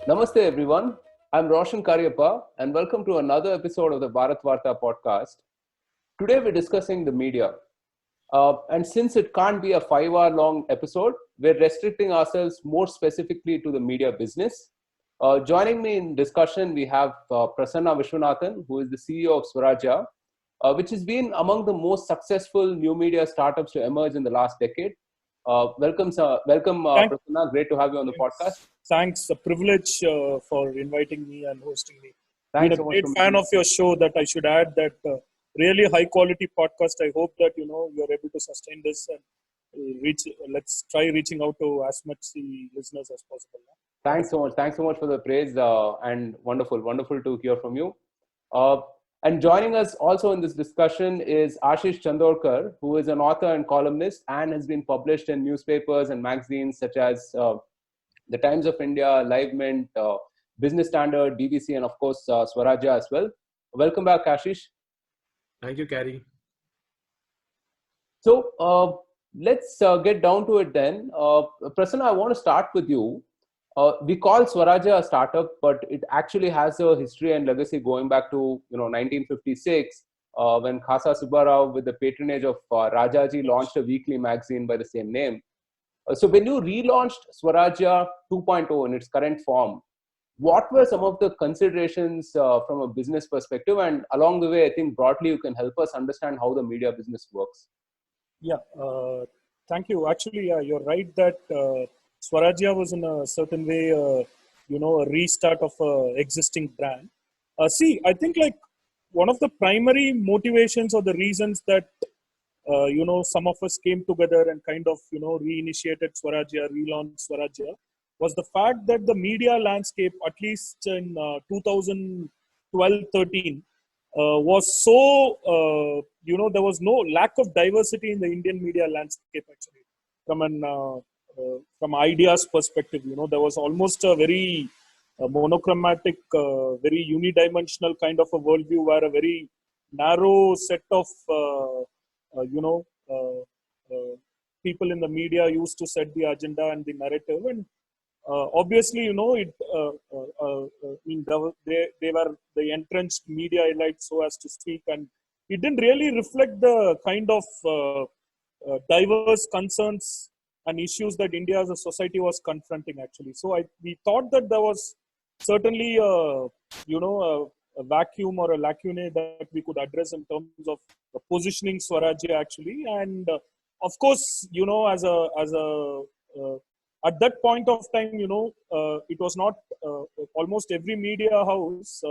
Namaste, everyone. I'm Roshan Karyappa, and welcome to another episode of the Bharat Varta podcast. Today, we're discussing the media. And since it can't be a 5 hour long episode, we're restricting ourselves more specifically to the media business. Joining me in discussion, we have Prasanna Vishwanathan, who is the CEO of Swarajya, which has been among the most successful new media startups to emerge in the last decade. Welcome, Thank, Prasanna. Great to have you on the podcast. thanks. A privilege for inviting me and hosting me. Been Thanks a so much great for fan making of your show. That I should add that really high quality podcast. I hope that you're able to sustain this and reach. Let's try reaching out to as much the listeners as possible. Thanks so much. Thanks so much for the praise and wonderful to hear from you. Uh, and joining us also in this discussion is Ashish Chandorkar, who is an author and columnist and has been published in newspapers and magazines such as The Times of India, Live Mint, Business Standard, BBC, and of course Swarajya as well. Welcome back, Ashish. Thank you, Carrie. So let's get down to it then. Prasanna, I want to start with you. We call Swarajya a startup, but it actually has a history and legacy going back to 1956, when Khasa Subbarao, with the patronage of Rajaji, launched a weekly magazine by the same name. So when you relaunched Swarajya 2.0 in its current form, what were some of the considerations from a business perspective? And along the way, I think broadly you can help us understand how the media business works. Yeah, thank you. Actually, yeah, you're right that Swarajya was in a certain way, a restart of a existing brand. See, I think like one of the primary motivations or the reasons that some of us came together and kind of reinitiated Swarajya, relaunched Swarajya, was the fact that the media landscape, at least in 2012-13, was so there was no lack of diversity in the Indian media landscape actually from ideas perspective. There was almost a very monochromatic, very unidimensional kind of a worldview where a very narrow set of uh, you know uh, people in the media used to set the agenda and the narrative, and obviously, it. I mean, they were the entrenched media elite, so as to speak, and it didn't really reflect the kind of diverse concerns and issues that India as a society was confronting. Actually, so we thought that there was certainly a vacuum or a lacune that we could address in terms of positioning Swarajya actually, and of course, uh, at that point of time, it was not almost every media house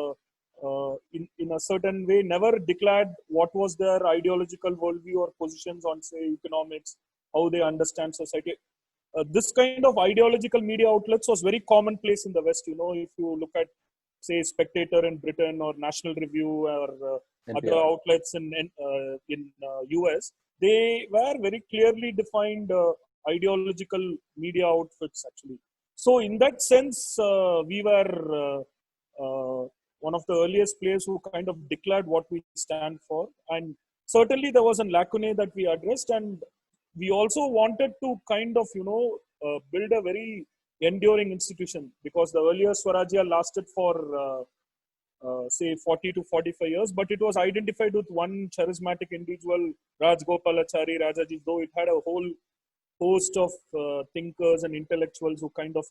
in a certain way never declared what was their ideological worldview or positions on, say, economics, how they understand society. This kind of ideological media outlets was very commonplace in the West. If you look at, say, Spectator in Britain or National Review or other NPR. outlets in US, they were very clearly defined ideological media outfits actually. So in that sense, we were one of the earliest players who kind of declared what we stand for, and certainly there was a lacune that we addressed, and we also wanted to kind of build a very enduring institution, because the earlier Swarajya lasted for say 40 to 45 years, but it was identified with one charismatic individual, Raj Gopalachari Rajaji, though it had a whole host of thinkers and intellectuals who kind of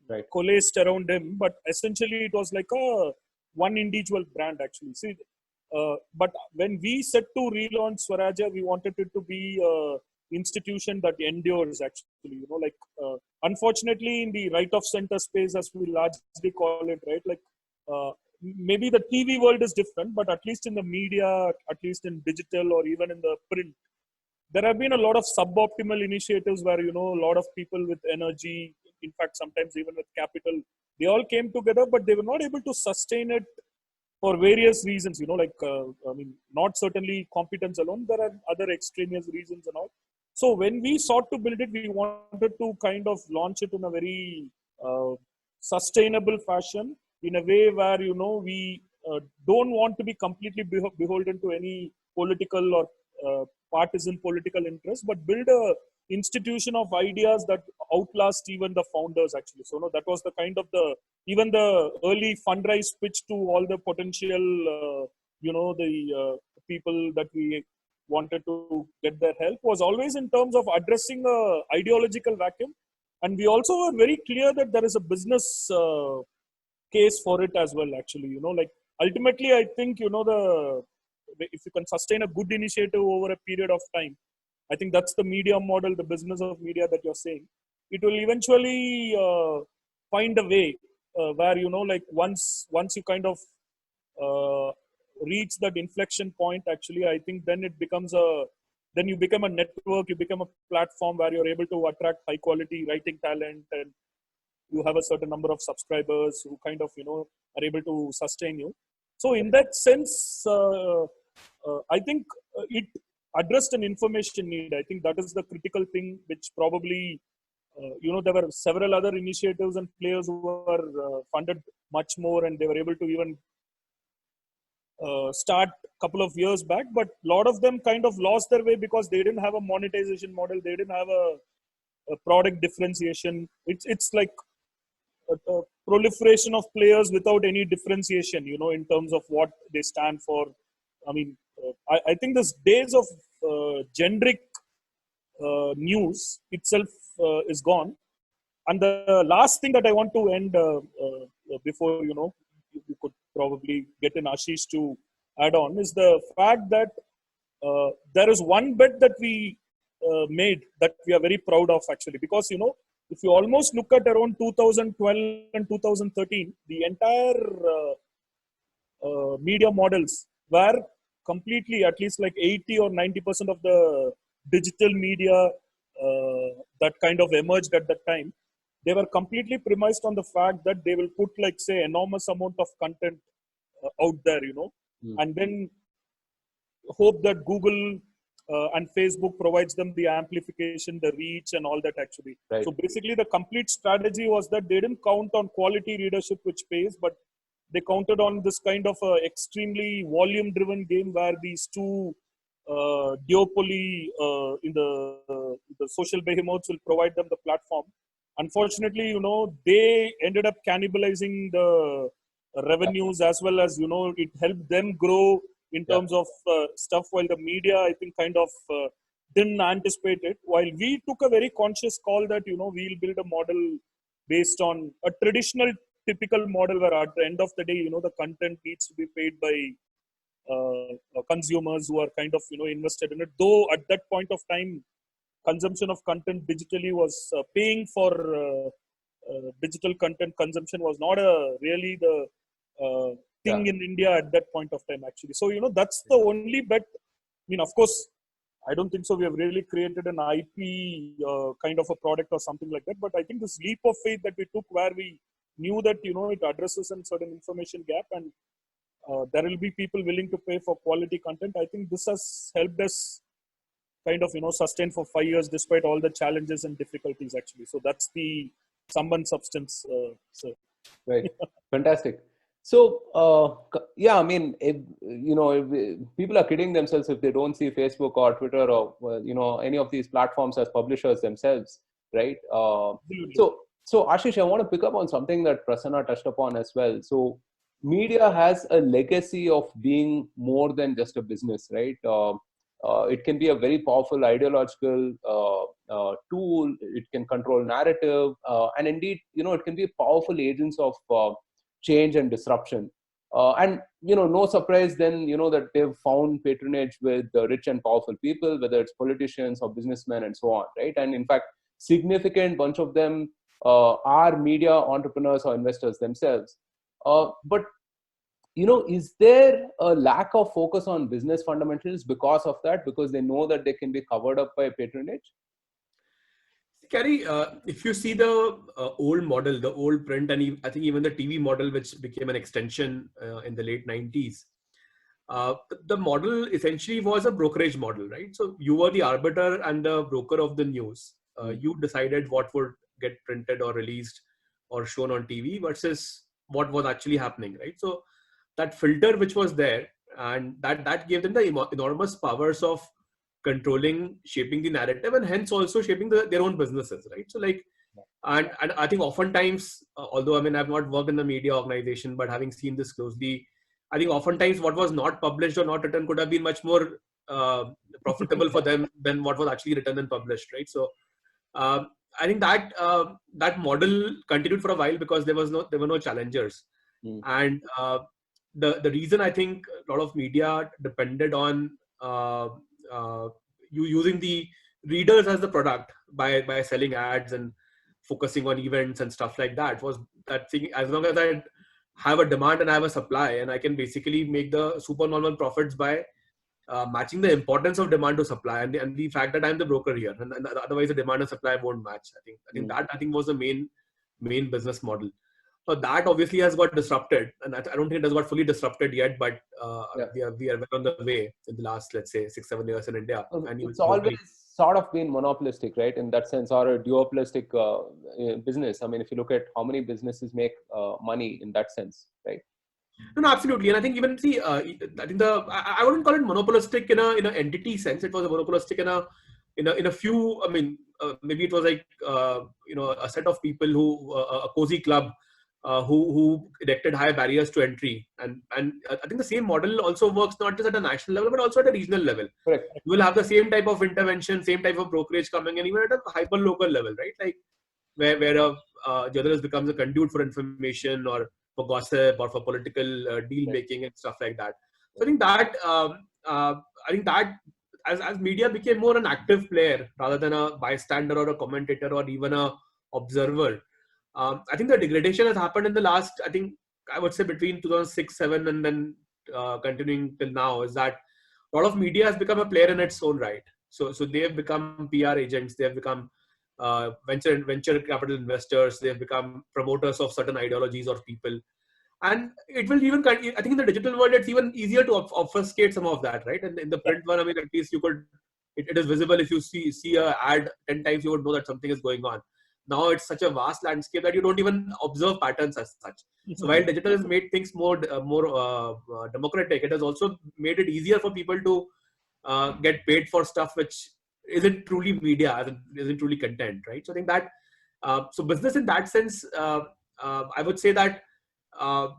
Right. coalesced around him, but essentially it was like a one individual brand actually. See, but when we set to relaunch Swarajya, we wanted it to be a institution that endures actually. Unfortunately, in the right of center space, as we largely call it, right, like maybe the TV world is different, but at least in the media, at least in digital or even in the print, there have been a lot of suboptimal initiatives where a lot of people with energy, in fact sometimes even with capital, they all came together, but they were not able to sustain it for various reasons. I mean, not certainly competence alone, there are other extraneous reasons and all. So when we sought to build it, we wanted to kind of launch it in a very uh, sustainable fashion, in a way where we don't want to be completely beholden to any political or partisan political interest, but build a institution of ideas that outlast even the founders actually. So no, that was the kind of the even the early fundraise pitch to all the potential the people that we wanted to get their help was always in terms of addressing a ideological vacuum, and we also were very clear that there is a business case for it as well actually. Like ultimately I think the if you can sustain a good initiative over a period of time, I think that's the media model, the business of media that you're saying. It will eventually find a way where like once you kind of reach that inflection point, actually, I think then it becomes then you become a network, you become a platform where you're able to attract high quality writing talent, and you have a certain number of subscribers who kind of are able to sustain you. So in that sense, I think it addressed an information need. I think that is the critical thing, which probably, there were several other initiatives and players who were funded much more, and they were able to even start a couple of years back. But a lot of them kind of lost their way because they didn't have a monetization model. They didn't have a product differentiation. It's like a proliferation of players without any differentiation, in terms of what they stand for. I mean, I think this days of generic news itself is gone. And the last thing that I want to end before, you could probably get in Ashish to add on, is the fact that there is one bet that we made that we are very proud of actually, because, if you almost look at around 2012 and 2013, the entire media models were completely, at least like 80 or 90% of the digital media that kind of emerged at that time, they were completely premised on the fact that they will put, like, say, enormous amount of content out there, and then hope that Google and Facebook provides them the amplification, the reach, and all that actually. Right. So basically, the complete strategy was that they didn't count on quality readership, which pays, but they counted on this kind of extremely volume-driven game where these two duopoly in the social behemoths will provide them the platform. Unfortunately, they ended up cannibalizing the revenues as well as, it helped them grow in terms of stuff, while the media, I think, kind of didn't anticipate it. While we took a very conscious call that, we'll build a model based on a traditional, typical model where at the end of the day, the content needs to be paid by consumers who are kind of, invested in it. Though at that point of time, consumption of content digitally was paying for digital content consumption was not really the thing in India at that point of time, actually. So, that's the only bet. I mean, of course, I don't think so. We have really created an IP kind of a product or something like that. But I think this leap of faith that we took, where we knew that, it addresses a certain information gap, and there will be people willing to pay for quality content. I think this has helped us kind of, sustain for 5 years despite all the challenges and difficulties, actually. So that's the sum and substance, sir. Right. Fantastic. So, I mean, if people are kidding themselves if they don't see Facebook or Twitter or, any of these platforms as publishers themselves, right? So Ashish, I want to pick up on something that Prasanna touched upon as well. So media has a legacy of being more than just a business, right? It can be a very powerful ideological tool. It can control narrative, and indeed, it can be powerful agents of change and disruption. And no surprise then, that they've found patronage with rich and powerful people, whether it's politicians or businessmen and so on, right? And in fact, significant bunch of them are media entrepreneurs or investors themselves. But is there a lack of focus on business fundamentals because of that? Because they know that they can be covered up by patronage? Carrie, if you see the old model, the old print, and I think even the TV model, which became an extension in the late 90s, the model essentially was a brokerage model, right? So you were the arbiter and the broker of the news. You decided what would get printed or released or shown on TV versus what was actually happening, right? So that filter which was there, and that gave them the enormous powers of controlling, shaping the narrative, and hence also shaping their own businesses, right? So like, and I think oftentimes, although I mean I've not worked in the media organization, but having seen this closely, I think oftentimes what was not published or not written could have been much more profitable for them than what was actually written and published, right? So I think that that model continued for a while because there were no challengers, and the reason I think a lot of media depended on you using the readers as the product by selling ads and focusing on events and stuff like that was that thing. As long as I have a demand and I have a supply, and I can basically make the supernormal profits by matching the importance of demand to supply, and the fact that I'm the broker here, and otherwise the demand and supply won't match. I think was the main business model. So that obviously has got disrupted, and I don't think it has got fully disrupted yet, but we are well on the way in the last, let's say, 6-7 years in India. And it's always sort of been monopolistic, right? In that sense, or a duopolistic business. I mean, if you look at how many businesses make money in that sense, right? No, absolutely, and I think even see, I think I wouldn't call it monopolistic in a entity sense. It was a monopolistic in a few. I mean, maybe it was like a set of people who a cozy club. Who erected high barriers to entry, and I think the same model also works not just at a national level but also at a regional level. Correct. You will have the same type of intervention, same type of brokerage coming in, even at a hyper local level, right? Like where a journalist becomes a conduit for information or for gossip or for political deal making and stuff like that. So I think that as media became more an active player rather than a bystander or a commentator or even a observer. I think the degradation has happened in the last, I would say between 2006-7 and then continuing till now, is that a lot of media has become a player in its own right. So they have become PR agents, they have become venture capital investors, they have become promoters of certain ideologies or people. And it will even, I think in the digital world, it's even easier to obfuscate some of that, right? And in the print one, I mean, at least you could, it is visible. If you see an ad 10 times, you would know that something is going on. Now it's such a vast landscape that you don't even observe patterns as such. So while digital has made things more democratic, it has also made it easier for people to get paid for stuff which isn't truly media, isn't truly content, right? So I think that so business in that sense, I would say that I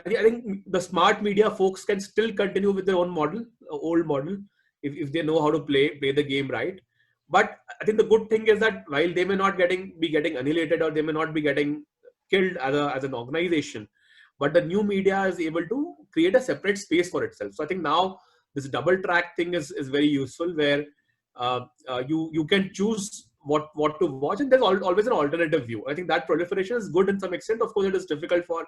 think the smart media folks can still continue with their own model, old model, if they know how to play the game right. But I think the good thing is that while they may not be getting annihilated or they may not be getting killed as an organization, but the new media is able to create a separate space for itself. So I think now this double track thing is very useful, where you can choose what to watch, and there's always an alternative view. I think that proliferation is good in some extent. Of course, it is difficult for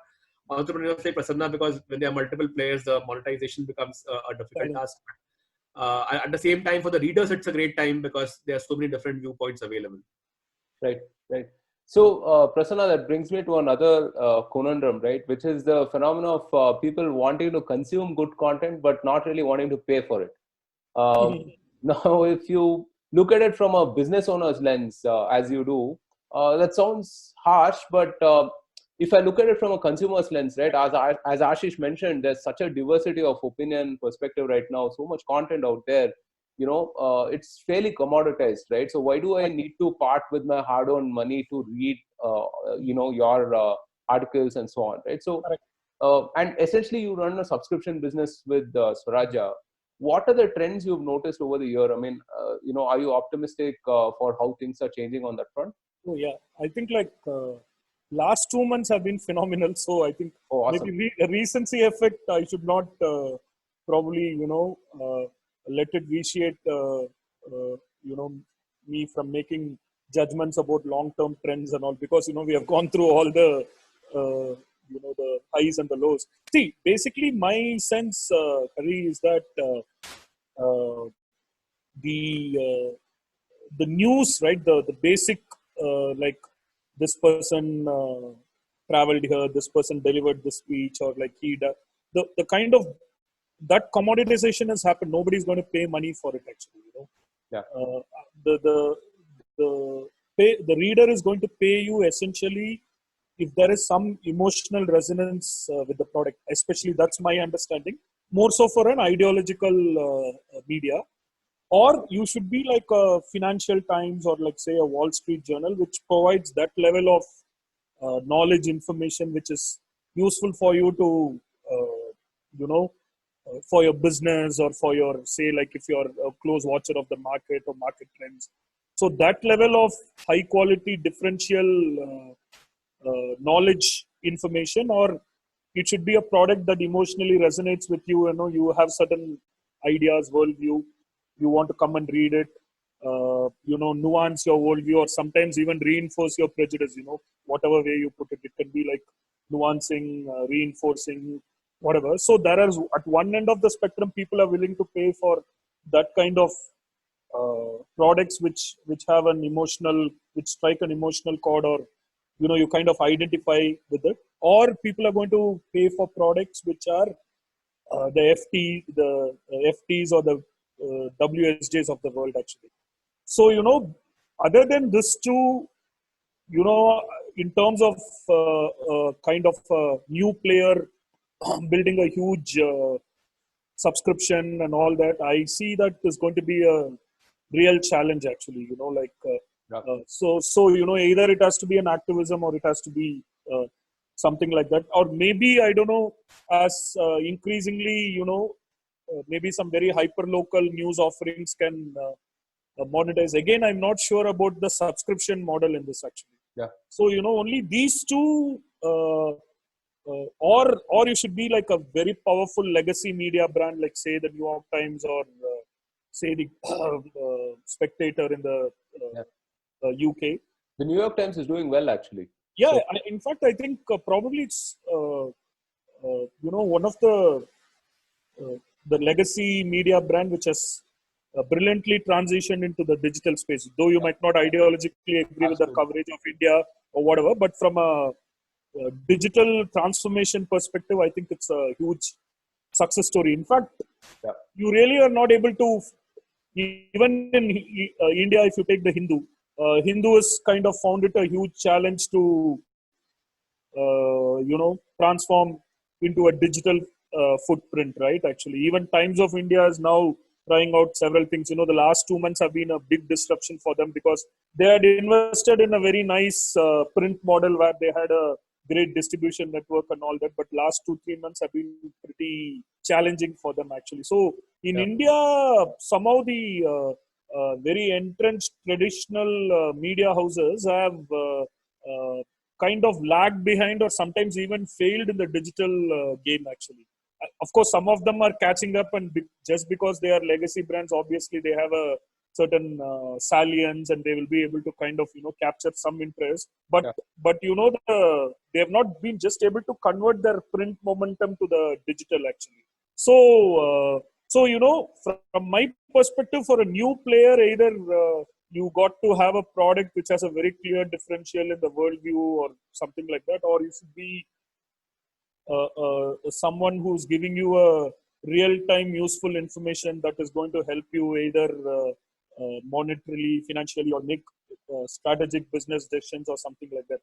entrepreneurs like Prasanna, because when there are multiple players, the monetization becomes a difficult task. At the same time, for the readers, it's a great time because there are so many different viewpoints available. Right. So, Prasanna, that brings me to another conundrum, right? Which is the phenomenon of people wanting to consume good content, but not really wanting to pay for it. Now, if you look at it from a business owner's lens, as you do, that sounds harsh, but if I look at it from a consumer's lens, right, as Ashish mentioned, there's such a diversity of opinion, perspective right now, so much content out there, it's fairly commoditized, right? So why do I need to part with my hard-earned money to read, your articles and so on, right? So, and essentially you run a subscription business with Swarajya. What are the trends you've noticed over the year? I mean, are you optimistic for how things are changing on that front? Oh yeah, I think last 2 months have been phenomenal. So I think awesome. Maybe a recency effect, I should not probably, let it vitiate, me from making judgments about long-term trends and all, because, we have gone through all the, the highs and the lows. See, basically my sense, Hari, is that the news, right, the basic, this person traveled here, this person delivered this speech, or the kind of that commoditization has happened. Nobody's going to pay money for it, actually. Yeah. The reader is going to pay you essentially if there is some emotional resonance with the product. Especially, that's my understanding. More so for an ideological media. or you should be like a Financial Times or like say a Wall Street Journal, which provides that level of knowledge, information, which is useful for you to, you know, for your business or for your, say, like if you're a close watcher of the market or market trends. So that level of high quality differential knowledge information, or it should be a product that emotionally resonates with you. You know, you have certain ideas, worldview, you want to come and read it, you know, nuance your worldview, or sometimes even reinforce your prejudice, you know, whatever way you put it. It can be like nuancing, reinforcing, whatever. So there are, at one end of the spectrum, people are willing to pay for that kind of products which have an emotional, which strike an emotional chord, or you know, you kind of identify with it. Or people are going to pay for products which are the FTs or the WSJs of the world actually. So you know, other than this two, you know, in terms of kind of new player building a huge subscription and all that, I see that is going to be a real challenge actually. You know, like Yeah. so you know, either it has to be an activism or it has to be something like that, or maybe I don't know, as increasingly, you know, maybe some very hyper local news offerings can monetize. Again, I'm not sure about the subscription model in this actually. Yeah. So you know, only these two. Or you should be like a very powerful legacy media brand, like say the New York Times, or say the Spectator in the Yeah. UK. The New York Times is doing well, actually. Yeah, So, in fact, I think probably it's you know, one of uh, the legacy media brand which has brilliantly transitioned into the digital space. Though you might not ideologically agree with the absolutely. coverage of India or whatever, but from a digital transformation perspective, I think it's a huge success story. In fact, Yeah. you really are not able to, even in India, if you take the Hindu has kind of found it a huge challenge to, you know, transform into a digital footprint, right? Actually, even Times of India is now trying out several things. You know, the last 2 months have been a big disruption for them because they had invested in a very nice print model where they had a great distribution network and all that, but last 2-3 months have been pretty challenging for them actually. So in Yeah. India, somehow the very entrenched traditional media houses have kind of lagged behind, or sometimes even failed in the digital game actually. Of course, some of them are catching up, and just because they are legacy brands, obviously they have a certain salience, and they will be able to kind of, you know, capture some interest. But Yeah. you know, they have not been just able to convert their print momentum to the digital actually. So so you know, from my perspective, for a new player, either you got to have a product which has a very clear differential in the worldview or something like that, or you should be someone who's giving you a real-time useful information that is going to help you either monetarily, financially, or make strategic business decisions or something like that.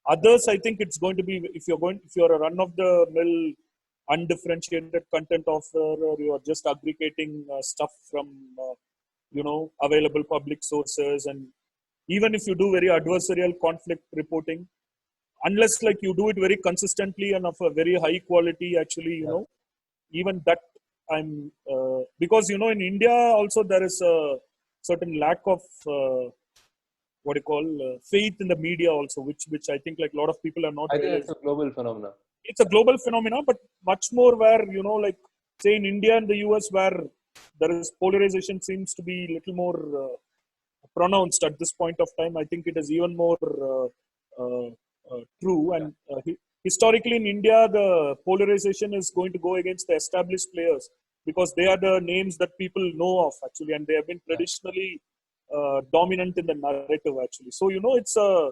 Others, I think it's going to be, if you're a run-of-the-mill, undifferentiated content offer, or you are just aggregating stuff from you know, available public sources, and even if you do very adversarial conflict reporting, unless like you do it very consistently and of a very high quality actually, you Yeah. know, even that I'm because you know, in India also there is a certain lack of what you call faith in the media also, which I think like a lot of people are not I think it's realizing. a global phenomenon. It's a global phenomena, but much more where, you know, like say in India and the US, where there is polarization seems to be little more pronounced at this point of time. I think it is even more true. And historically in India, the polarization is going to go against the established players because they are the names that people know of actually, and they have been traditionally dominant in the narrative actually. So you know, it's a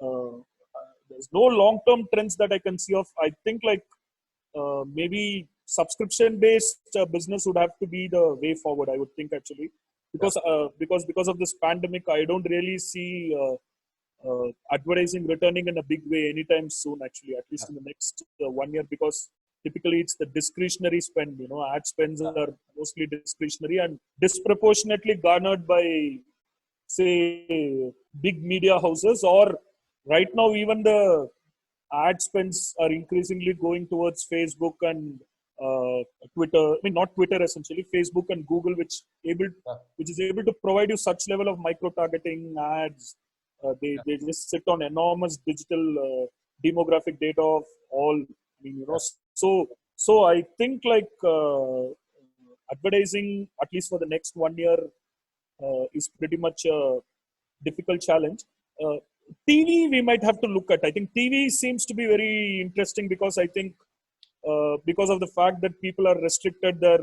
uh, there's no long-term trends that I can see of. I think like maybe subscription-based business would have to be the way forward, I would think actually, because of this pandemic, I don't really see advertising returning in a big way anytime soon. Actually, at least in the next 1 year, because typically it's the discretionary spend. Ad spends are mostly discretionary and disproportionately garnered by, say, big media houses, or right now even the ad spends are increasingly going towards Facebook and Twitter. I mean, not Twitter essentially, Facebook and Google, which is able to provide you such level of micro targeting ads. They just sit on enormous digital demographic data of all. I mean, so I think like advertising, at least for the next 1 year, is pretty much a difficult challenge. TV we might have to look at. I think TV seems to be very interesting because I think because of the fact that people are restricted their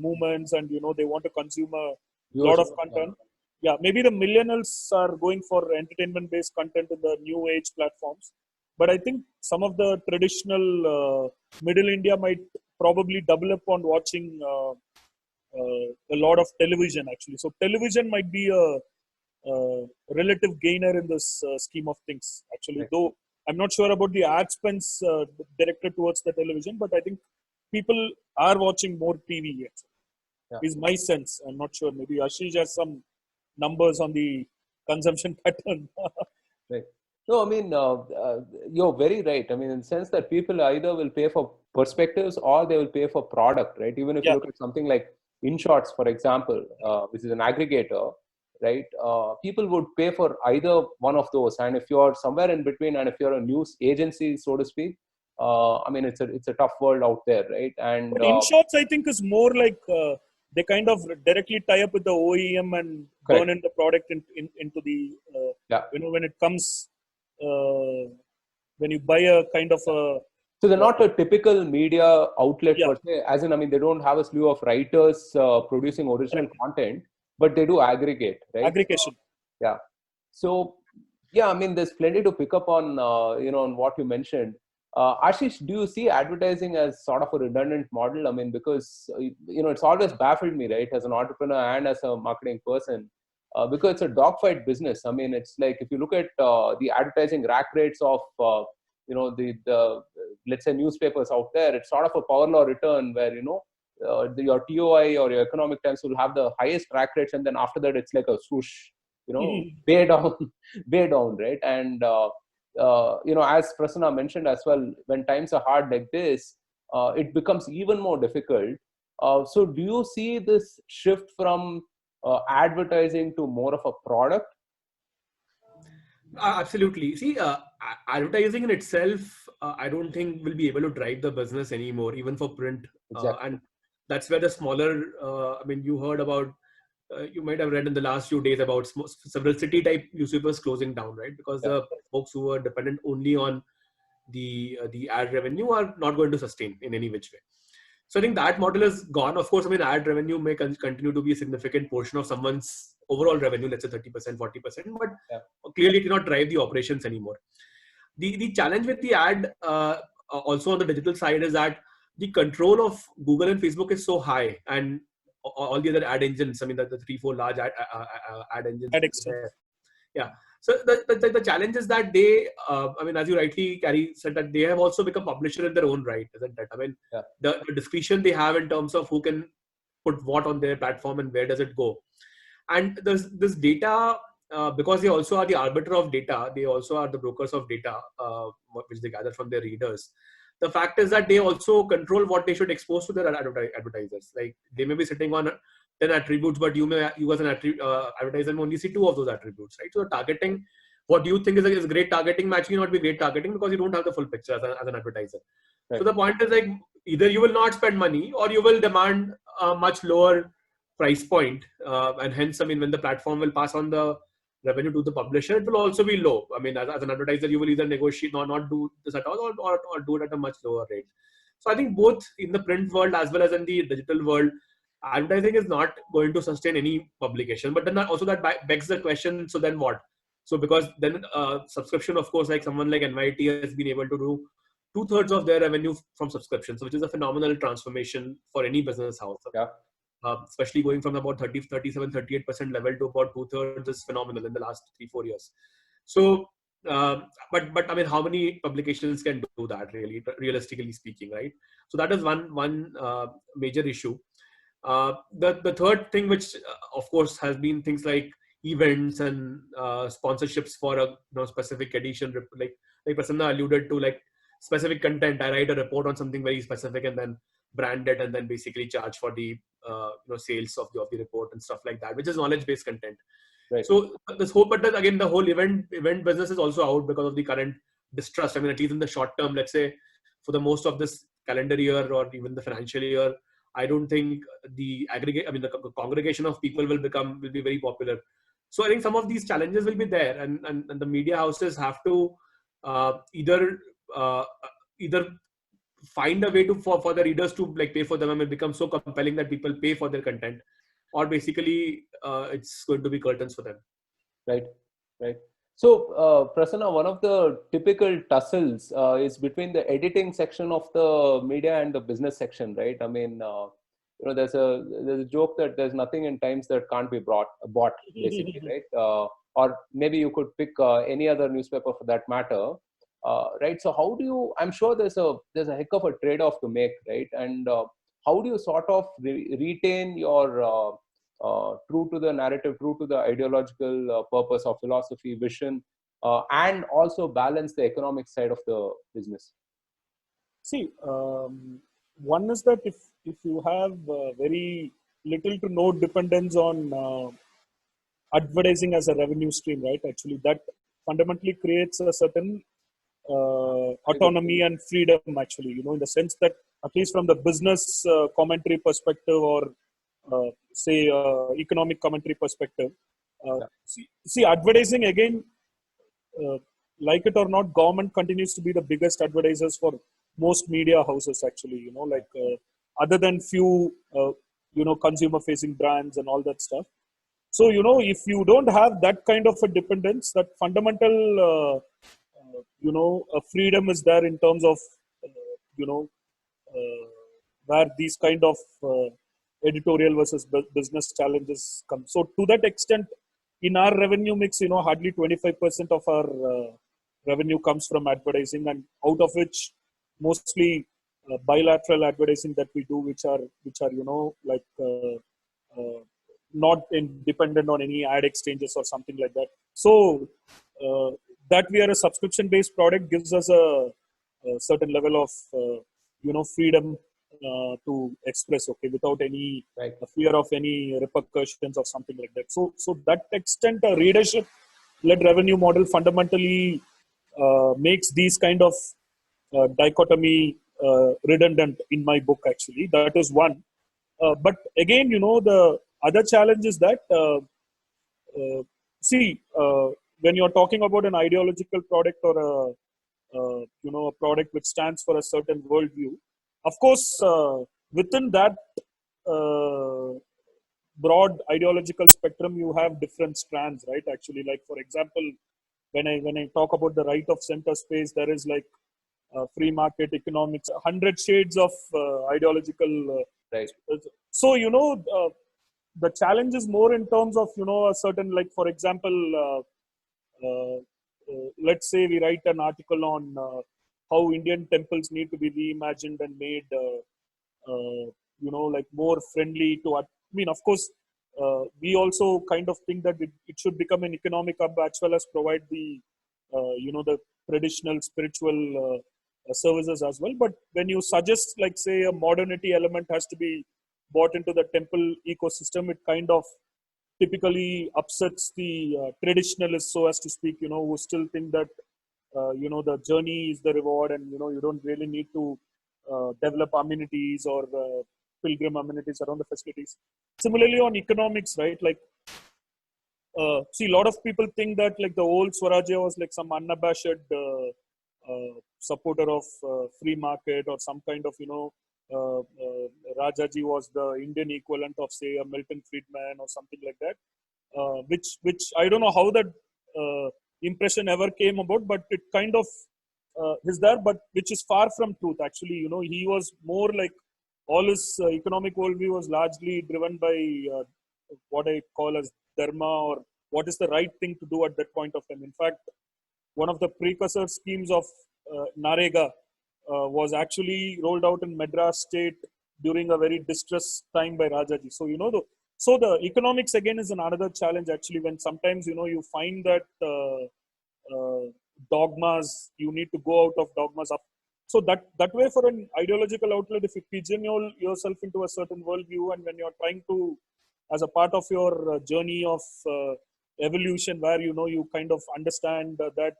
movements and they want to consume a lot of content. Yeah, maybe the millennials are going for entertainment-based content in the new age platforms, but I think some of the traditional middle India might probably double up on watching a lot of television actually. So television might be a relative gainer in this scheme of things actually, though I'm not sure about the ad spends directed towards the television, but I think people are watching more TV actually, is my sense. I'm not sure, maybe Ashish has some numbers on the consumption pattern. Right. No, I mean, you're very right. I mean, in the sense that people either will pay for perspectives or they will pay for product, right? Even if you look at something like InShots, for example, which is an aggregator, right? People would pay for either one of those. And if you're somewhere in between, and if you're a news agency, so to speak, I mean, it's a tough world out there, right? And but InShots, I think, is more like they kind of directly tie up with the OEM and burn in the product into the, when it comes, when you buy a kind of a... So they're not a typical media outlet per se, as in, I mean, they don't have a slew of writers producing original content, but they do aggregate, right? Aggregation. So, I mean, there's plenty to pick up on, on what you mentioned. Ashish, do you see advertising as sort of a redundant model? I mean, because, it's always baffled me, right, as an entrepreneur and as a marketing person, because it's a dogfight business. I mean, it's like, if you look at the advertising rack rates of, the let's say newspapers out there, it's sort of a power law return where, your TOI or your Economic Times will have the highest rack rates, and then after that, it's like a swoosh, way down, right? And, as Prasanna mentioned as well, when times are hard like this, it becomes even more difficult. So do you see this shift from advertising to more of a product? Absolutely. See, advertising in itself, I don't think will be able to drive the business anymore, even for print. And that's where the smaller, I mean, you heard about, you might have read in the last few days about several city type newspapers closing down, right? Because the folks who are dependent only on the ad revenue are not going to sustain in any which way. So I think that model is gone. Of course, I mean, ad revenue may continue to be a significant portion of someone's overall revenue, let's say 30%, 40%, but clearly it cannot drive the operations anymore. The challenge with the ad, also on the digital side, is that the control of Google and Facebook is so high, and all the other ad engines, I mean, the 3-4 large ad engines. So the challenge is that they, I mean, as you rightly, Carrie, said, that they have also become publisher in their own right, isn't it? I mean, the discretion they have in terms of who can put what on their platform and where does it go. And this data, because they also are the arbiter of data, they also are the brokers of data, which they gather from their readers. The fact is that they also control what they should expose to their advertisers. Like, they may be sitting on 10 attributes, but you as an advertiser may only see 2 of those attributes, right? So targeting, what you think is great targeting, may actually not be great targeting because you don't have the full picture as an advertiser. Right. So the point is, like, either you will not spend money or you will demand a much lower price point, and hence, I mean, when the platform will pass on the revenue to the publisher, it will also be low. I mean, as an advertiser, you will either negotiate not do this at all, or do it at a much lower rate. So I think both in the print world as well as in the digital world, advertising is not going to sustain any publication. But then also that begs the question, so then what? So because then subscription, of course, like someone like NYT has been able to do 2/3 of their revenue from subscriptions, which is a phenomenal transformation for any business house. Especially going from about 37, 38% level to about 2/3 is phenomenal in the last 3-4 years. So but I mean, how many publications can do that, really, realistically speaking, right? So that is one major issue. The third thing, which of course has been things like events and sponsorships for a specific edition, like Prasanna alluded to, like specific content. I write a report on something very specific and then brand it and then basically charge for the sales of the report and stuff like that, which is knowledge based content. Right. So this whole, but then again, the whole event business is also out because of the current distrust. I mean, at least in the short term, let's say for the most of this calendar year or even the financial year, I don't think the congregation of people will be very popular. So I think some of these challenges will be there, and the media houses have to either find a way to for the readers to like pay for them and it becomes so compelling that people pay for their content, or basically it's going to be curtains for them. Right. So, Prasanna, one of the typical tussles is between the editing section of the media and the business section, right? I mean, there's a joke that there's nothing in Times that can't be bought, basically, right? Or maybe you could pick any other newspaper for that matter, right? So, how do you? I'm sure there's a heck of a trade-off to make, right? And how do you sort of retain your true to the narrative, true to the ideological purpose or philosophy, vision, and also balance the economic side of the business? See, one is that if you have very little to no dependence on advertising as a revenue stream, right? Actually, that fundamentally creates a certain autonomy and freedom, actually, in the sense that at least from the business commentary perspective or say economic commentary perspective, see advertising again, like it or not, government continues to be the biggest advertisers for most media houses, actually, other than few consumer facing brands and all that stuff. So if you don't have that kind of a dependence, that fundamental freedom is there in terms of where these kind of editorial versus business challenges come. So to that extent, in our revenue mix, hardly 25% of our revenue comes from advertising, and out of which mostly bilateral advertising that we do, which are not dependent on any ad exchanges or something like that. So that we are a subscription based product gives us a certain level of freedom to express, without any fear of any repercussions or something like that. So that extent, a readership led revenue model fundamentally makes these kind of dichotomy redundant in my book, actually. That is one. But again, the other challenge is that when you're talking about an ideological product or a product which stands for a certain worldview, of course, within that broad ideological spectrum, you have different strands, right? Actually, like for example, when I talk about the right of center space, there is like free market economics, 100 shades of ideological. Right. So the challenge is more in terms of a certain, like for example, let's say we write an article on how Indian temples need to be reimagined and made, like more friendly to. I mean, of course, we also kind of think that it should become an economic hub as well as provide the, the traditional spiritual services as well. But when you suggest, like say, a modernity element has to be brought into the temple ecosystem, it kind of typically upsets the traditionalists, so as to speak, who still think that the journey is the reward, and you don't really need to develop amenities or pilgrim amenities around the facilities. Similarly, on economics, right? Like, see, a lot of people think that like the old Swarajya was like some unabashed supporter of free market, or some kind of Rajaji was the Indian equivalent of, say, a Milton Friedman or something like that. Which I don't know how that impression ever came about, but it kind of is there, but which is far from truth. Actually, he was more like, all his economic worldview was largely driven by what I call as dharma, or what is the right thing to do at that point of time. In fact, one of the precursor schemes of Narega was actually rolled out in Madras state during a very distressed time by Rajaji. So, so the economics again is another challenge actually, when sometimes, you find that dogmas, you need to go out of dogmas up. So that way, for an ideological outlet, if you pigeonhole yourself into a certain worldview, and when you're trying to, as a part of your journey of evolution, where you kind of understand that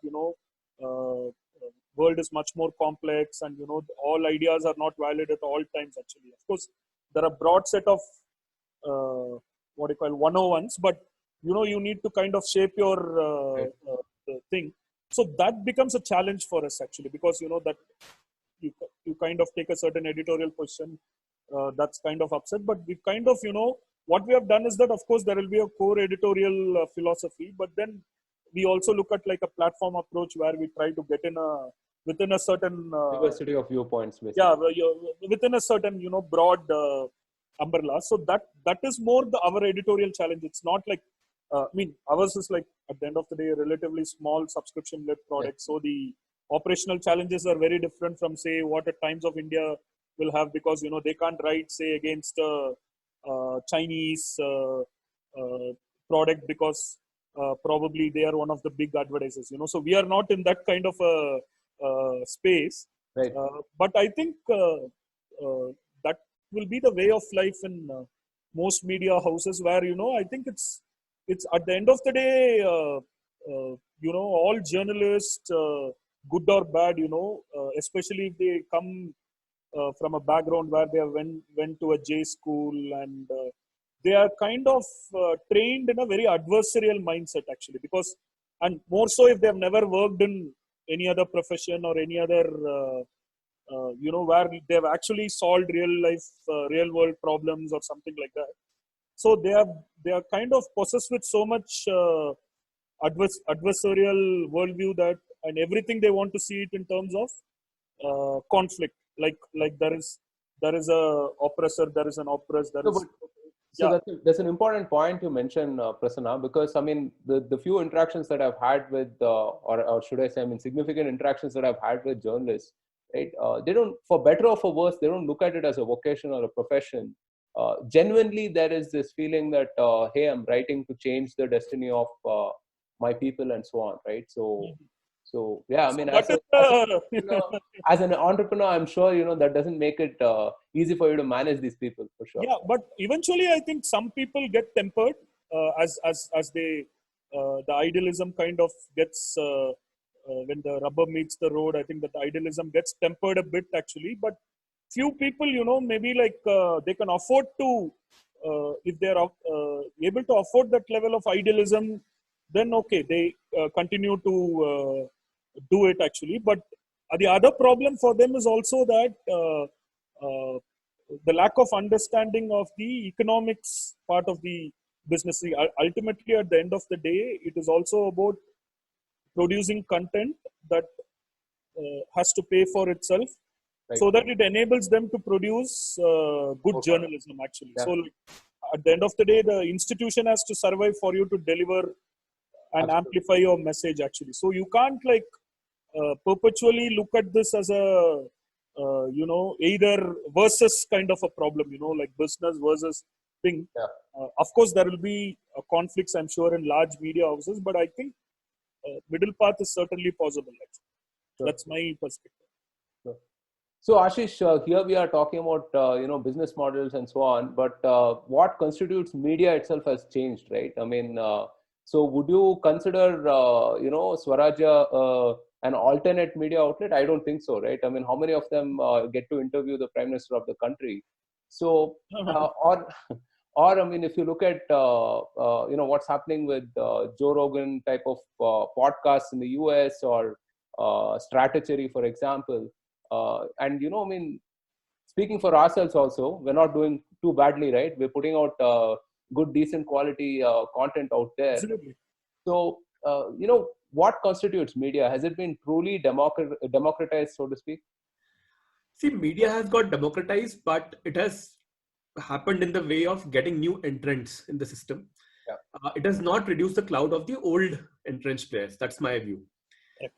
world is much more complex, and all ideas are not valid at all times. Actually, of course, there are broad set of what you call 101s, but you need to kind of shape your thing. So that becomes a challenge for us actually, because that you kind of take a certain editorial position that's kind of upset. But we kind of what we have done is that, of course, there will be a core editorial philosophy, but then we also look at like a platform approach where we try to get in within a certain diversity of viewpoints, basically. yeah, within a certain broad umbrella. So that is more our editorial challenge. It's not like I mean, ours is like, at the end of the day, a relatively small subscription-led product. Yeah. So the operational challenges are very different from, say, what at Times of India will have, because they can't write, say, against Chinese product because probably they are one of the big advertisers. So we are not in that kind of a space. Right. But I think that will be the way of life in most media houses, where I think it's at the end of the day, all journalists, good or bad, especially if they come from a background where they went to a J school, and they are kind of trained in a very adversarial mindset actually, because, and more so if they have never worked in any other profession or any other, where they have actually solved real world problems or something like that. So they are kind of possessed with so much adversarial worldview that, and everything they want to see it in terms of conflict. Like there is a oppressor, there is an oppressed. That's an important point you mentioned, Prasanna, because I mean the few interactions that I've had with, or should I say, I mean significant interactions that I've had with journalists, right? They don't, for better or for worse, they don't look at it as a vocation or a profession. Genuinely, there is this feeling that hey, I'm writing to change the destiny of my people and so on, right? So yeah, I mean, as an entrepreneur, I'm sure that doesn't make it easy for you to manage these people, for sure. Yeah, but eventually, I think some people get tempered as they the idealism kind of gets when the rubber meets the road. I think that the idealism gets tempered a bit actually, but few people, maybe like they can afford to, if they are able to afford that level of idealism, then okay, they continue to do it actually. But the other problem for them is also that the lack of understanding of the economics part of the business. Ultimately, at the end of the day, it is also about producing content that has to pay for itself. Right. So that it enables them to produce good journalism actually. Yeah. So like, at the end of the day, the institution has to survive for you to deliver and amplify your message actually. So you can't like perpetually look at this as a either versus kind of a problem, like business versus thing. Yeah. Of course, there will be conflicts, I'm sure, in large media houses, but I think middle path is certainly possible. Actually. Sure. That's my perspective. Sure. So Ashish, here we are talking about business models and so on, but what constitutes media itself has changed, right? I mean, so would you consider Swarajya an alternate media outlet? I don't think so, right? I mean, how many of them get to interview the Prime Minister of the country? So, or I mean, if you look at what's happening with Joe Rogan type of podcasts in the US, or Stratechery, for example. And I mean, speaking for ourselves also, we're not doing too badly, right? We're putting out good, decent quality content out there. Absolutely. So, what constitutes media? Has it been truly democratized, so to speak? See, media has got democratized, but it has happened in the way of getting new entrants in the system. Yeah. It has not reduced the cloud of the old entrenched players. That's my view.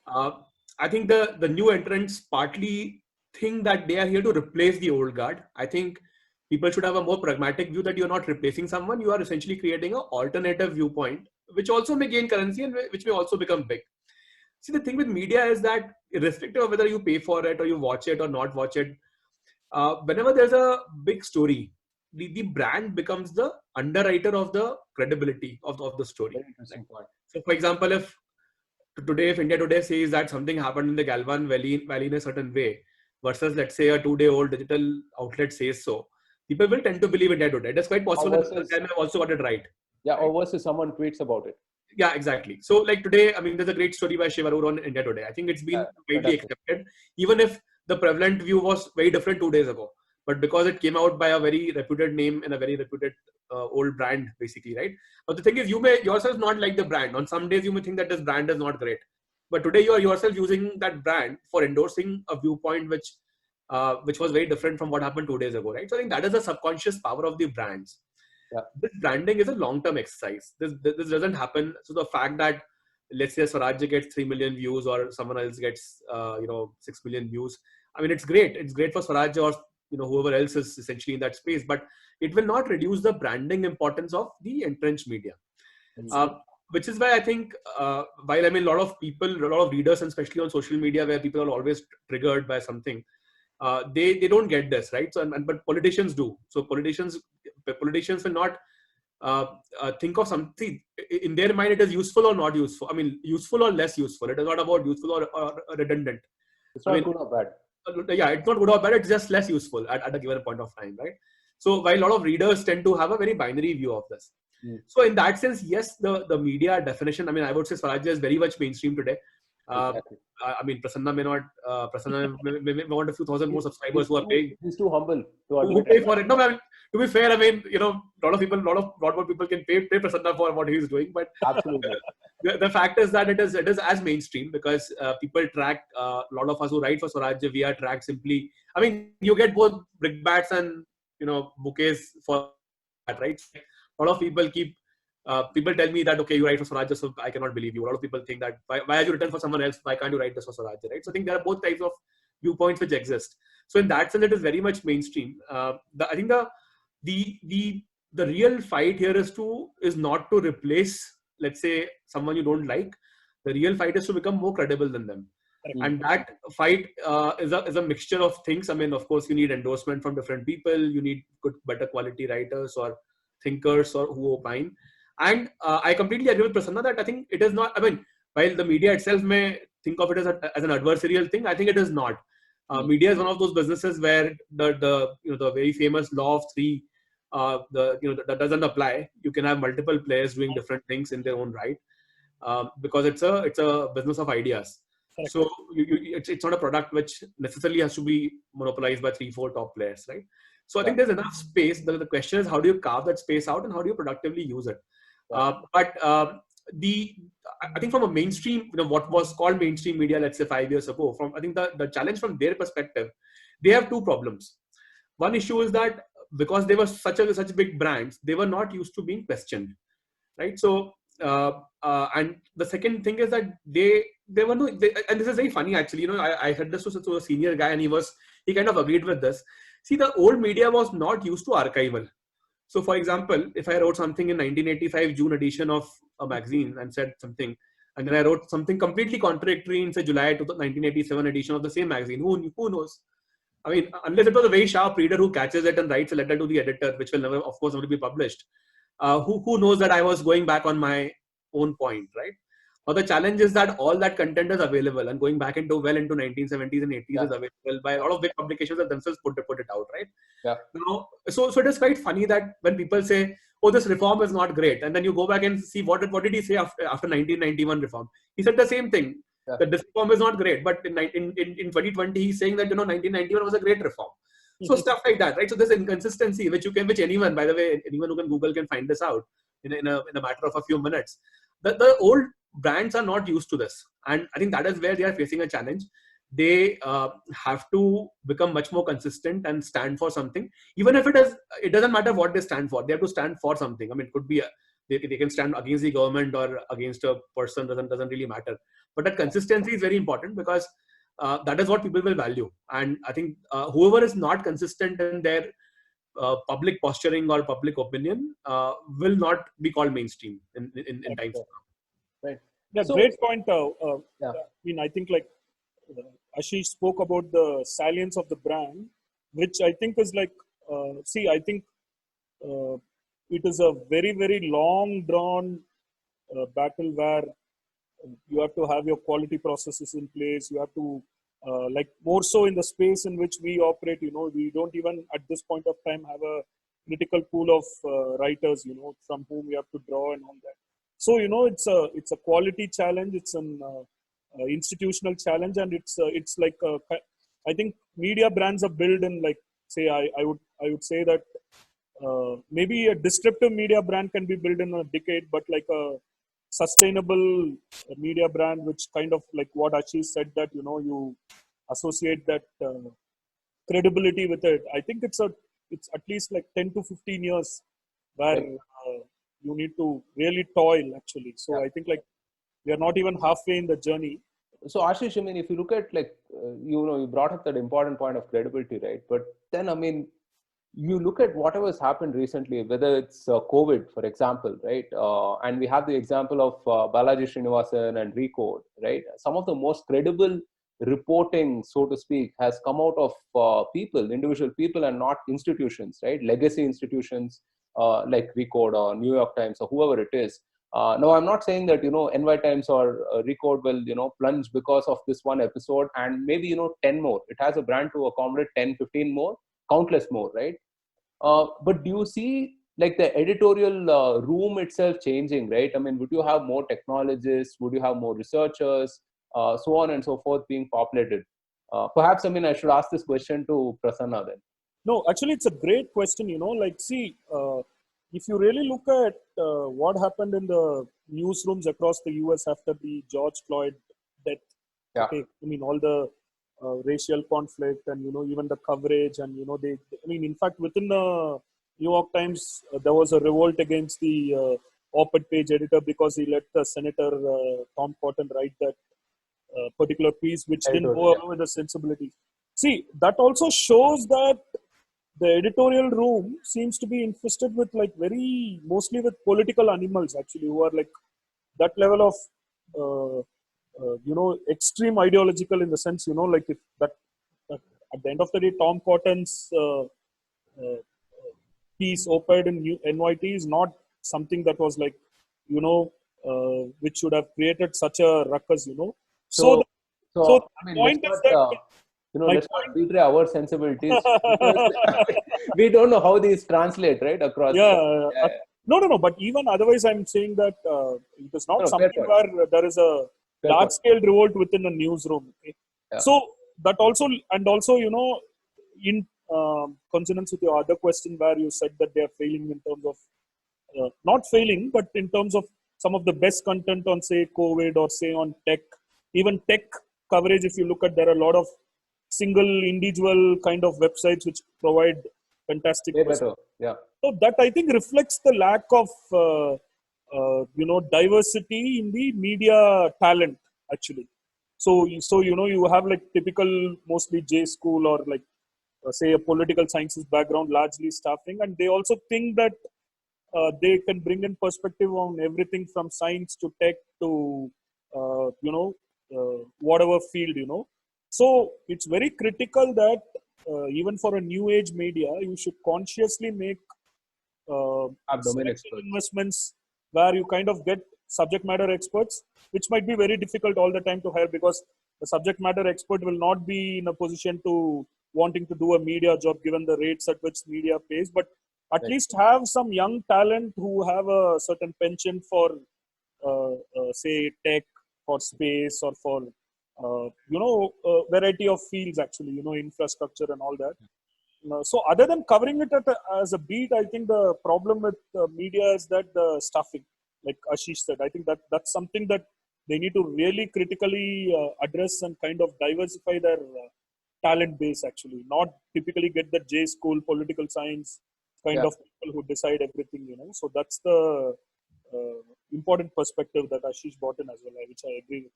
I think the new entrants partly think that they are here to replace the old guard. I think people should have a more pragmatic view that you're not replacing someone. You are essentially creating an alternative viewpoint, which also may gain currency and which may also become big. See, the thing with media is that irrespective of whether you pay for it or you watch it or not watch it, whenever there's a big story, the brand becomes the underwriter of the credibility of the story. Very interesting point. So, for example, if India Today says that something happened in the Galwan Valley in a certain way, versus let's say a 2-day-old digital outlet says so, people will tend to believe India Today. It's quite possible that the time have also got it right. Yeah, or versus someone tweets about it. Yeah, exactly. So like today, I mean, there's a great story by Shiv Arora on India Today. I think it's been widely accepted, even if the prevalent view was very different 2 days ago. But because it came out by a very reputed name and a very reputed old brand, basically, right? But the thing is, you may yourself not like the brand. On some days, you may think that this brand is not great. But today, you are yourself using that brand for endorsing a viewpoint which was very different from what happened 2 days ago, right? So I think that is the subconscious power of the brands. Yeah. This branding is a long-term exercise. This doesn't happen. So the fact that, let's say, Swarajya gets 3 million views or someone else gets 6 million views, I mean, it's great. It's great for Swarajya or whoever else is essentially in that space, but it will not reduce the branding importance of the entrenched media. Which is why I think, while I mean, a lot of people, a lot of readers, and especially on social media, where people are always triggered by something, they don't get this, right? So, but politicians do. So politicians will not think of something in their mind. It is useful or not useful. I mean, useful or less useful. It is not about useful or redundant. It's not good or bad. Yeah, it's not good or bad. It's just less useful at a given point of time, right? So while a lot of readers tend to have a very binary view of this. So in that sense, yes, the media definition, I mean, I would say Swarajya is very much mainstream today. Exactly. I mean, Prasanna may not. Prasanna may want a few thousand more subscribers who are paying. He's too humble to Who pay for it? No, I mean, to be fair, I mean, a lot more people can pay Prasanna for what he's doing. But absolutely, the fact is that it is as mainstream because people track. A lot of us who write for Swarajya, we are tracked simply. I mean, you get both brickbats and bouquets for that, right? A lot of people keep. People tell me that, okay, you write for Swarajya, so I cannot believe you. A lot of people think that, why have you written for someone else? Why can't you write this for Swarajya, right? So I think there are both types of viewpoints which exist. So in that sense, it is very much mainstream. I think the real fight here is not to replace, let's say, someone you don't like. The real fight is to become more credible than them. And that fight is a mixture of things. I mean, of course, you need endorsement from different people. You need better quality writers or thinkers or who opine. And I completely agree with Prasanna that I think it is not, I mean, while the media itself may think of it as an adversarial thing, I think it is not. Media is one of those businesses where the very famous law of three, that doesn't apply. You can have multiple players doing different things in their own right, because it's a business of ideas. Correct. So it's not a product which necessarily has to be monopolized by 3-4 top players, right? So I think there's enough space. The question is, how do you carve that space out and how do you productively use it? But I think from a mainstream, what was called mainstream media, let's say 5 years ago, I think the challenge from their perspective, they have two problems. One issue is that because they were such big brands, they were not used to being questioned, right? So and the second thing is that they were no, and this is very funny actually. I said this to a senior guy, and he kind of agreed with this. See, the old media was not used to archival. So, for example, if I wrote something in 1985 June edition of a magazine and said something, and then I wrote something completely contradictory in, say, July 1987 edition of the same magazine, who knows? I mean, unless it was a very sharp reader who catches it and writes a letter to the editor, which will never, of course, never be published, who knows that I was going back on my own point, right? Now, the challenge is that all that content is available, and going back into 1970s and 80s is available by a lot of big publications that themselves put it out, right? Yeah. Now, so it is quite funny that when people say, "Oh, this reform is not great," and then you go back and see what did he say after 1991 reform? He said the same thing, that this reform is not great, but in 2020 he's saying that 1991 was a great reform. So stuff like that, right? So there's inconsistency which anyone, by the way, anyone who can Google can find this out in a matter of a few minutes. The old brands are not used to this, and I think that is where they are facing a challenge. They have to become much more consistent and stand for something, even if it doesn't matter what they stand for. They have to stand for something. I mean, it could be they can stand against the government or against a person, doesn't really matter. But that consistency is very important, because that is what people will value. And I think whoever is not consistent in their public posturing or public opinion will not be called mainstream in times to come. Right. Yeah, So, great point. yeah. I mean, I think like Ashish spoke about the salience of the brand, which I think is like, I think it is a very, very long drawn battle where you have to have your quality processes in place. You have to, like more so in the space in which we operate, we don't even at this point of time have a critical pool of writers, from whom we have to draw and all that. So, it's a quality challenge. It's an institutional challenge, and it's like I think media brands are built in like, say, I would say that maybe a descriptive media brand can be built in a decade, but like a sustainable media brand, which kind of like what Ashish said, that you associate that credibility with it. I think it's at least like 10 to 15 years where you need to really toil actually. So Yeah. I think like we are not even halfway in the journey. So Ashish, I mean, if you look at like, you brought up that important point of credibility, right? But then, I mean, you look at whatever's happened recently, whether it's COVID, for example, right? And we have the example of Balaji Srinivasan and Recode, right? Some of the most credible reporting, so to speak, has come out of individual people, and not institutions, right? Legacy institutions like Recode or New York Times or whoever it is. No, I'm not saying that, NY Times or Recode will, plunge because of this one episode, and maybe, 10 more. It has a brand to accommodate 10, 15 more, countless more, right? But do you see like the editorial room itself changing, right? I mean, would you have more technologists? Would you have more researchers? So on and so forth being populated? Perhaps, I mean, I should ask this question to Prasanna then. No, actually, it's a great question. Like, see, if you really look at what happened in the newsrooms across the US after the George Floyd death, Yeah. okay, I mean, all the racial conflict and, even the coverage, and, in fact, within the New York Times, there was a revolt against the op-ed page editor because he let the Senator Tom Cotton write that particular piece, which didn't go along with the sensibilities. See, that also shows that the editorial room seems to be infested with like mostly with political animals actually, who are like that level of extreme ideological, in the sense, like if that at the end of the day, Tom Cotton's piece op-ed in NYT is not something that was like, which should have created such a ruckus, So I the mean, point is that let's not betray our sensibilities, because we don't know how these translate, right, across. No. But even otherwise, I'm saying that it is not something where there is a large-scale revolt within a newsroom. Okay? Yeah. So that also, and also, in consonance with your other question, where you said that they are failing in terms of not failing, but in terms of some of the best content on, say, COVID or say on tech, even tech coverage. If you look at, there are a lot of single individual kind of websites which provide fantastic. Yeah. So that I think reflects the lack of diversity in the media talent actually. So you have like typical mostly J school or like say a political sciences background, largely staffing, and they also think that they can bring in perspective on everything from science to tech to whatever field, So it's very critical that even for a new age media, you should consciously make investments where you kind of get subject matter experts, which might be very difficult all the time to hire, because the subject matter expert will not be in a position to wanting to do a media job given the rates at which media pays, but at least have some young talent who have a certain penchant for say tech, for space, or for variety of fields actually, infrastructure and all that. So other than covering it as a beat, I think the problem with media is that the staffing, like Ashish said, I think that's something that they need to really critically address and kind of diversify their talent base actually, not typically get the J school political science kind of people who decide everything, So that's the important perspective that Ashish brought in as well, which I agree with.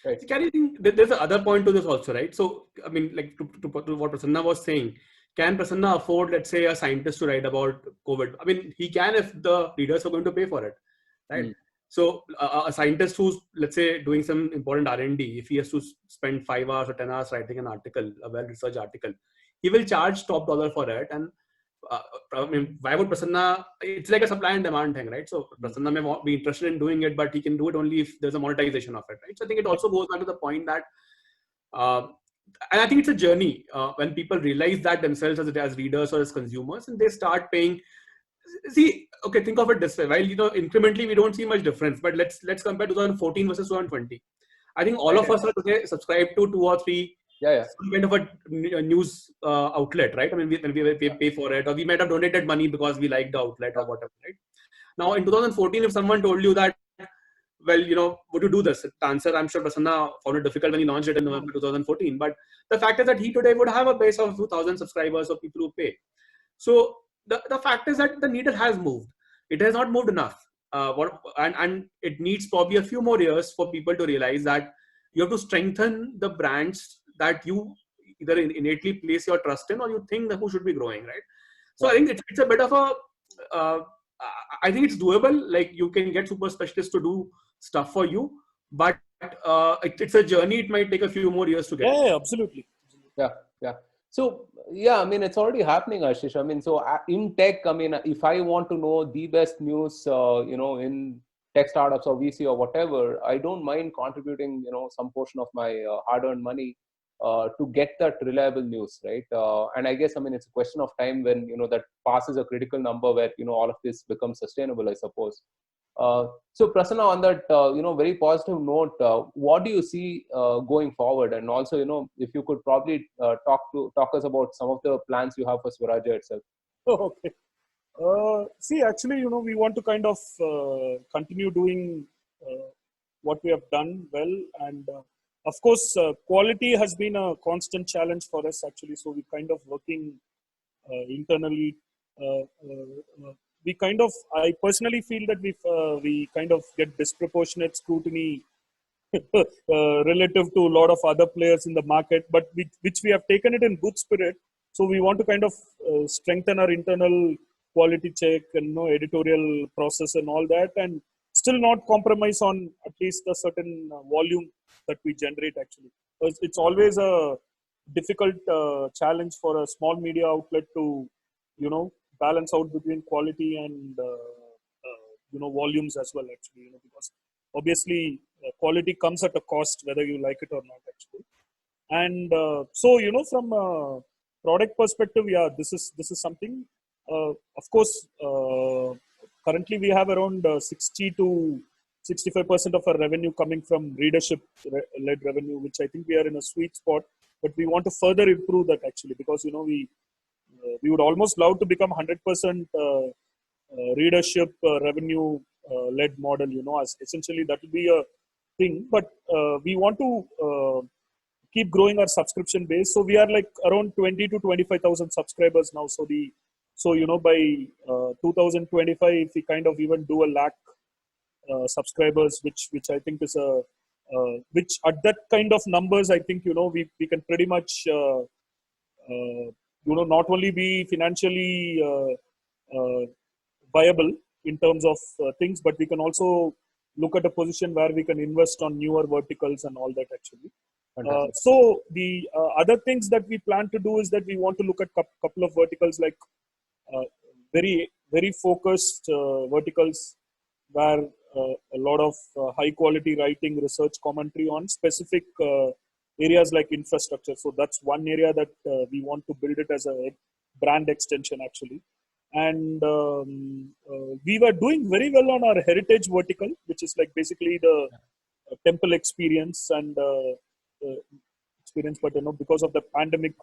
Right. Can you think there's another point to this also, right? So, I mean, like to what Prasanna was saying, can Prasanna afford, let's say, a scientist to write about COVID? I mean, he can if the readers are going to pay for it, right? Mm. So, a scientist who's, let's say, doing some important R&D, if he has to spend 5 hours or 10 hours writing an article, a well-researched article, he will charge top dollar for it. And I mean, why would Prasanna? It's like a supply and demand thing, right? So Prasanna may be interested in doing it, but he can do it only if there's a monetization of it, right? So I think it also goes back to the point that, and I think it's a journey when people realize that themselves as readers or as consumers, and they start paying. See, okay, think of it this way. While incrementally we don't see much difference, but let's compare 2014 versus 2020. I think all of us are today subscribed to 2 or 3 some kind of a news outlet, right? I mean, when we pay for it, or we might have donated money because we like the outlet or whatever, right? Now, in 2014, if someone told you that, well, would you do this? The answer, I'm sure Prasanna found it difficult when he launched it in November 2014. But the fact is that he today would have a base of 2,000 subscribers or people who pay. So the fact is that the needle has moved. It has not moved enough. And it needs probably a few more years for people to realize that you have to strengthen the brands that you either innately place your trust in or you think that who should be growing, right? So I think it's a bit of a, I think it's doable. Like you can get super specialists to do stuff for you, but it's a journey. It might take a few more years to get. Yeah, absolutely. Yeah. So I mean, it's already happening, Ashish. I mean, so in tech, I mean, if I want to know the best news, in tech startups or VC or whatever, I don't mind contributing, some portion of my hard-earned money to get that reliable news, right? And I guess, I mean, it's a question of time when, that passes a critical number where, all of this becomes sustainable, I suppose. So Prasanna, on that, very positive note, what do you see going forward? And also, if you could probably talk us about some of the plans you have for Swarajya itself. Okay. See, actually, we want to kind of continue doing what we have done well. And of course, quality has been a constant challenge for us, actually. So we're kind of working internally. I personally feel that we kind of get disproportionate scrutiny relative to a lot of other players in the market, but which we have taken it in good spirit. So we want to kind of strengthen our internal quality check and editorial process and all that, and still not compromise on at least a certain volume that we generate. Actually, it's always a difficult challenge for a small media outlet to balance out between quality and volumes as well, actually, because obviously quality comes at a cost whether you like it or not, actually. And so from a product perspective, this is something. Of course, currently we have around 60 to 65% of our revenue coming from readership-led revenue, which I think we are in a sweet spot. But we want to further improve that, actually, because we would almost love to become 100% readership revenue led model. As essentially that will be a thing. But we want to keep growing our subscription base. So we are like around 20 to 25,000 subscribers now. So by 2025, if we kind of even do 1 lakh subscribers, which I think is which at that kind of numbers, I think we can pretty much not only be financially viable in terms of things, but we can also look at a position where we can invest on newer verticals and all that, actually. So the other things that we plan to do is that we want to look at couple of verticals, like very, very focused verticals where a lot of high quality writing, research, commentary on specific areas like infrastructure. So that's one area that we want to build it as a brand extension, actually. And we were doing very well on our heritage vertical, which is like basically the temple experience and experience. But because of the pandemic,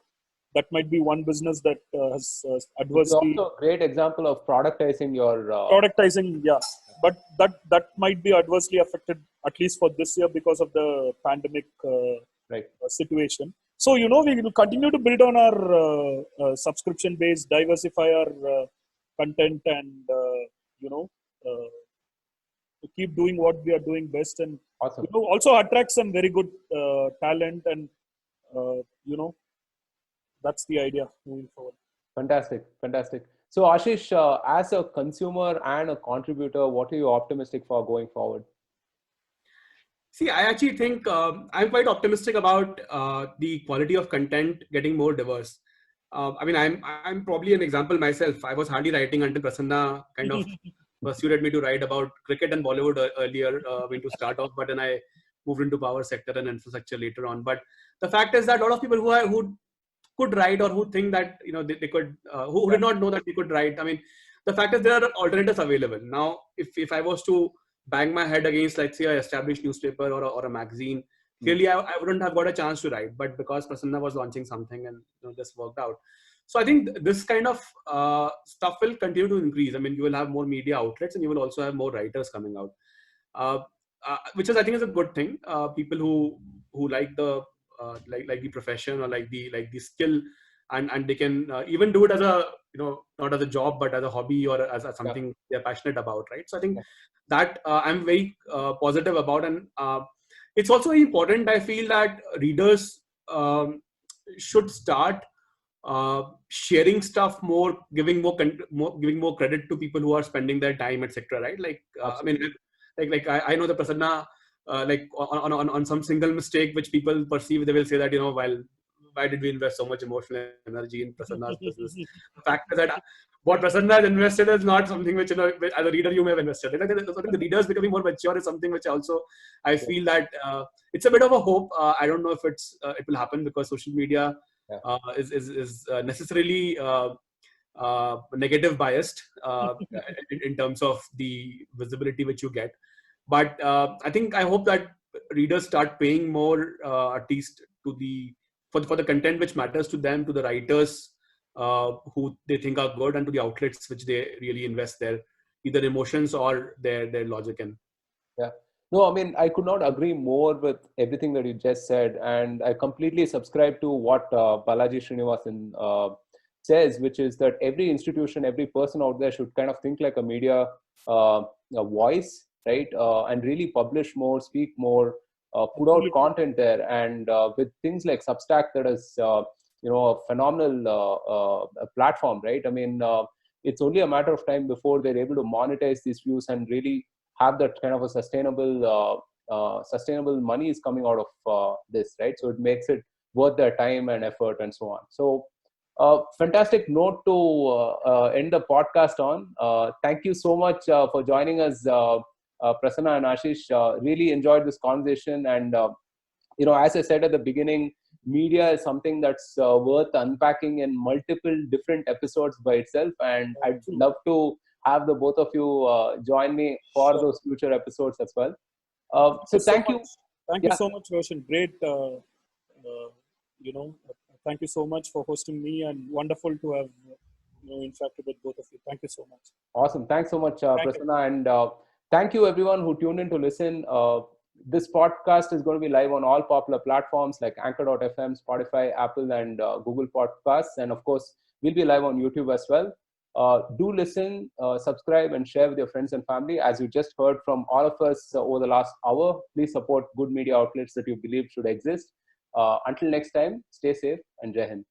that might be one business that has adversely. It's also a great example of productizing your. Productizing, yeah. But that might be adversely affected, at least for this year, because of the pandemic situation. So, we will continue to build on our subscription base, diversify our content, and, keep doing what we are doing best, and Awesome. also attract some very good talent, and that's the idea moving forward. Fantastic. So Ashish, as a consumer and a contributor, what are you optimistic for going forward? See, I actually think I'm quite optimistic about the quality of content getting more diverse. I mean, I'm probably an example myself. I was hardly writing until Prasanna kind of persuaded me to write about cricket and Bollywood earlier, to start off, but then I moved into power sector and infrastructure later on. But the fact is that a lot of people who could write, or who think that they could, who did not know that they could write. I mean, the fact is there are alternatives available now. If I was to bang my head against, let's say, an established newspaper or a magazine, clearly I wouldn't have got a chance to write. But because Prasanna was launching something, and this worked out. So I think this kind of stuff will continue to increase. I mean, you will have more media outlets, and you will also have more writers coming out, which is, I think, is a good thing. People who like the like the profession, or like the skill, and they can even do it as a not as a job, but as a hobby, or as something they're passionate about, right? So I think that I'm very positive about, and it's also very important. I feel that readers should start sharing stuff more, giving more credit to people who are spending their time, etc. Right? Like I mean, I know the Prasanna, like on some single mistake which people perceive, they will say that why did we invest so much emotional energy in Prasanna's business? The fact is that what Prasanna has invested is not something which, as a reader, you may have invested. I think the readers becoming more mature is something which also I feel that it's a bit of a hope. I don't know if it will happen, because social media is necessarily negative biased in terms of the visibility which you get. But I hope that readers start paying more, at least for the content which matters to them, to the writers who they think are good, and to the outlets which they really invest their either emotions or their logic in. Yeah. No, I mean, I could not agree more with everything that you just said. And I completely subscribe to what Balaji Srinivasan says, which is that every institution, every person out there should kind of think like a media a voice, right? And really publish more, speak more, put out content there. And with things like Substack, that is, a phenomenal platform, right? I mean, it's only a matter of time before they're able to monetize these views and really have that kind of a sustainable money is coming out of this, right? So it makes it worth their time and effort and so on. So fantastic note to end the podcast on. Thank you so much for joining us, Prasanna and Ashish. Really enjoyed this conversation. And, as I said at the beginning, media is something that's worth unpacking in multiple different episodes by itself. And I'd love to have the both of you join me for those future episodes as well. So thank you. Thank you so much, Roshan. Great. Thank you so much for hosting me, and wonderful to have interacted with both of you. Thank you so much. Awesome. Thanks so much, Prasanna. And thank you everyone who tuned in to listen. This podcast is going to be live on all popular platforms like Anchor.fm, Spotify, Apple, and Google Podcasts. And of course, we'll be live on YouTube as well. Do listen, subscribe, and share with your friends and family. As you just heard from all of us over the last hour, please support good media outlets that you believe should exist. Until next time, stay safe and Jai Hind.